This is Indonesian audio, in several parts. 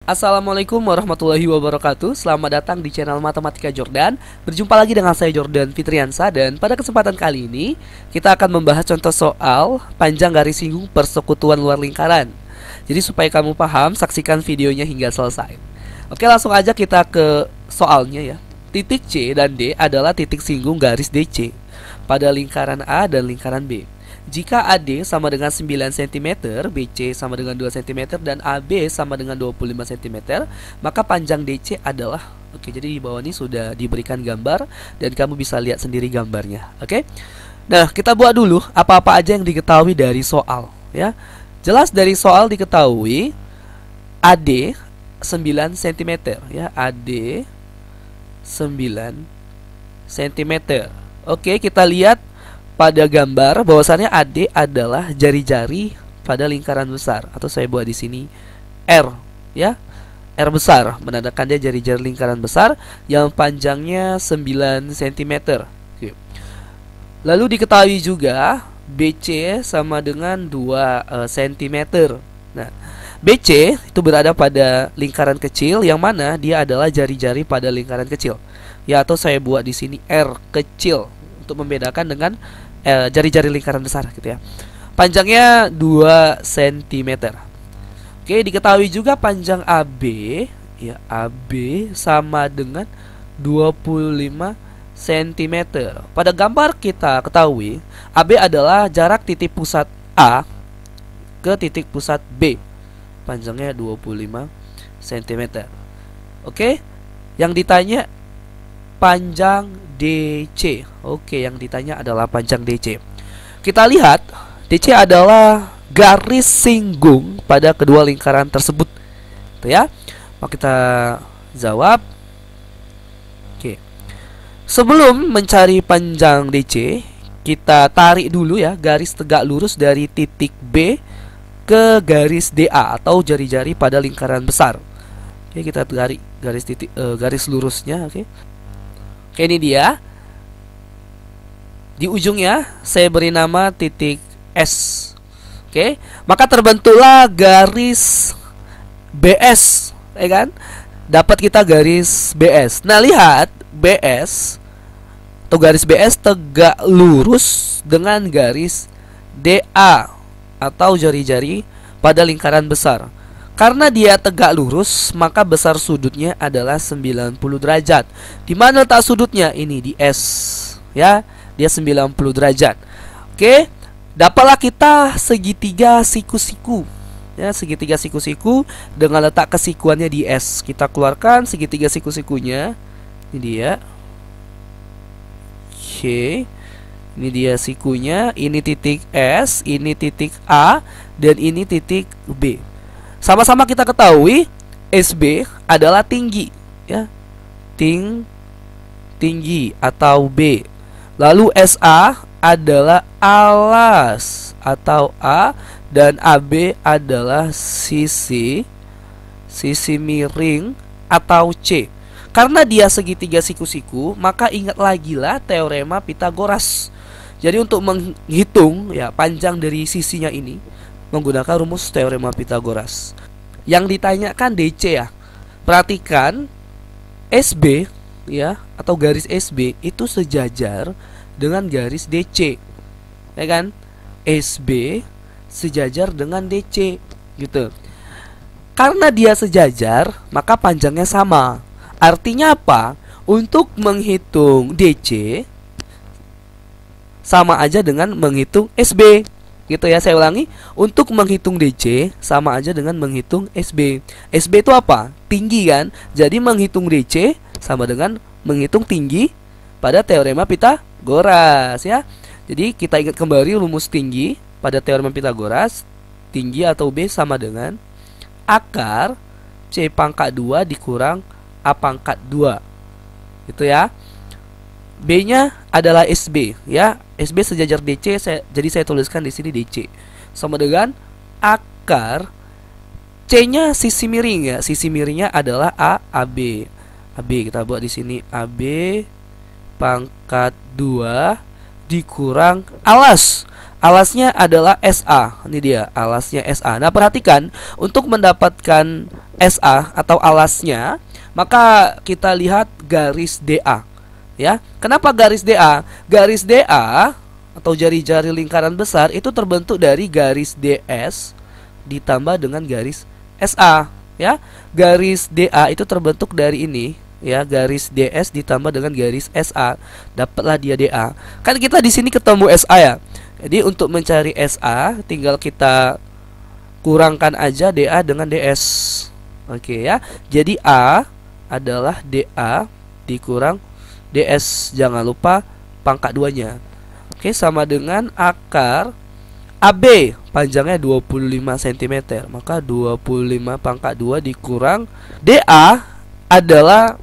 Assalamualaikum warahmatullahi wabarakatuh. Selamat datang di channel Matematika Jordan. Berjumpa lagi dengan saya Jordan Fitriansa. Dan pada kesempatan kali ini kita akan membahas contoh soal panjang garis singgung persekutuan luar lingkaran. Jadi supaya kamu paham, saksikan videonya hingga selesai. Oke, langsung aja kita ke soalnya ya. Titik C dan D adalah titik singgung garis DC pada lingkaran A dan lingkaran B. Jika AD sama dengan 9 cm, BC sama dengan 2 cm, dan AB sama dengan 25 cm, maka panjang DC adalah, oke, jadi di bawah ini sudah diberikan gambar dan kamu bisa lihat sendiri gambarnya. Oke. Nah, kita buat dulu apa-apa aja yang diketahui dari soal ya. Jelas dari soal diketahui AD 9 cm ya, AD 9 cm. Oke, kita lihat pada gambar bahwasannya AD adalah jari-jari pada lingkaran besar, atau saya buat di sini R ya. R besar menandakan dia jari-jari lingkaran besar yang panjangnya 9 cm. Oke. Lalu diketahui juga BC sama dengan 2 cm. Nah, BC itu berada pada lingkaran kecil yang mana dia adalah jari-jari pada lingkaran kecil. Ya, atau saya buat di sini R kecil untuk membedakan dengan jari-jari lingkaran besar gitu ya. Panjangnya 2 cm. Oke, diketahui juga panjang AB ya, AB sama dengan 25 cm. Pada gambar kita ketahui AB adalah jarak titik pusat A ke titik pusat B. Panjangnya 25 cm. Oke, yang ditanya panjang DC. Oke, yang ditanya adalah panjang DC. Kita lihat DC adalah garis singgung pada kedua lingkaran tersebut. Itu ya. Maka kita jawab. Oke. Sebelum mencari panjang DC, kita tarik dulu ya garis tegak lurus dari titik B ke garis DA atau jari-jari pada lingkaran besar. Oke, kita tarik garis lurusnya, oke. Oke, ini dia. Di ujungnya saya beri nama titik S. Oke, maka terbentuklah garis BS, ya kan? Dapat kita garis BS. Nah, lihat BS atau garis BS tegak lurus dengan garis DA atau jari-jari pada lingkaran besar. Karena dia tegak lurus, maka besar sudutnya adalah 90 derajat. Di mana letak sudutnya? Ini di S ya. Dia 90 derajat. Oke, dapatlah kita segitiga siku-siku. Ya, segitiga siku-siku dengan letak kesikuannya di S. Kita keluarkan segitiga siku-sikunya. Ini dia. Oke. Ini dia sikunya, ini titik S, ini titik A, dan ini titik B. Sama-sama kita ketahui SB adalah tinggi ya. Tinggi atau B. Lalu SA adalah alas atau A, dan AB adalah sisi miring atau C. Karena dia segitiga siku-siku, maka ingat lagi lah teorema Pitagoras. Jadi untuk menghitung ya panjang dari sisinya ini menggunakan rumus teorema Pitagoras. Yang ditanyakan DC ya. Perhatikan SB ya, atau garis SB itu sejajar dengan garis DC. Ya kan? SB sejajar dengan DC gitu. Karena dia sejajar, maka panjangnya sama. Artinya apa? Untuk menghitung DC sama aja dengan menghitung SB. Gitu ya, saya ulangi. Untuk menghitung DC sama aja dengan menghitung SB. SB itu apa? Tinggi kan? Jadi menghitung DC sama dengan menghitung tinggi pada teorema Pitagoras ya. Jadi kita ingat kembali rumus tinggi pada teorema Pitagoras. Tinggi atau B sama dengan akar C pangkat 2 dikurang A pangkat 2. Gitu ya. B-nya adalah SB ya. SB sejajar DC, jadi saya tuliskan di sini DC sama dengan akar C-nya sisi miring ya. Sisi miringnya adalah AB. AB kita buat di sini AB pangkat 2 dikurang alas. alasnya adalah SA. Ini dia alasnya SA. Nah, perhatikan untuk mendapatkan SA atau alasnya, maka kita lihat garis DA. Ya, kenapa garis DA? Garis DA atau jari-jari lingkaran besar itu terbentuk dari garis DS ditambah dengan garis SA. Ya, garis DA itu terbentuk dari ini. Ya, garis DS ditambah dengan garis SA, dapatlah dia DA. Kan kita di sini ketemu SA ya. Jadi untuk mencari SA tinggal kita kurangkan aja DA dengan DS. Oke ya. Jadi A adalah DA dikurang DS. Jangan lupa pangkat 2-nya. Oke, sama dengan akar AB, panjangnya 25 cm. Maka 25 pangkat 2 dikurang DA adalah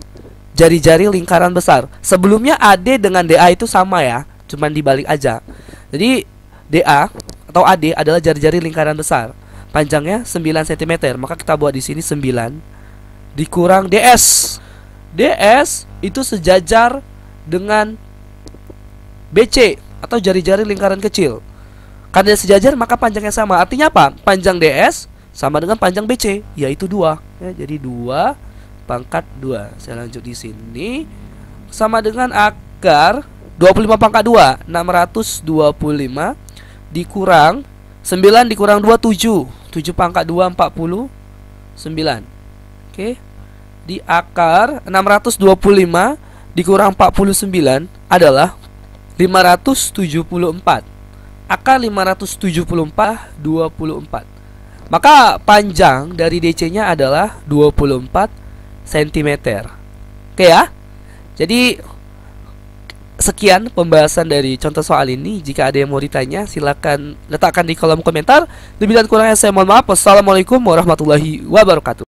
jari-jari lingkaran besar. Sebelumnya AD dengan DA itu sama ya, cuman dibalik aja. Jadi DA atau AD adalah jari-jari lingkaran besar, panjangnya 9 cm. Maka kita buat di sini 9 dikurang DS. DS itu sejajar dengan BC atau jari-jari lingkaran kecil. Karena sejajar maka panjangnya sama. Artinya apa? Panjang DS sama dengan panjang BC, yaitu 2 ya. Jadi 2 pangkat 2. Saya lanjut di sini. Sama dengan akar 25 pangkat 2, 625 dikurang 9 dikurang 2, 7. 7 pangkat 2, 49. Oke. Di akar 625 dikurang 49 adalah 574. Akar 574 24. Maka panjang dari DC-nya adalah 24 cm. Oke ya. Jadi sekian pembahasan dari contoh soal ini. Jika ada yang mau ditanya, silakan letakkan di kolom komentar. Lebih dan kurangnya saya mohon maaf. Wassalamualaikum warahmatullahi wabarakatuh.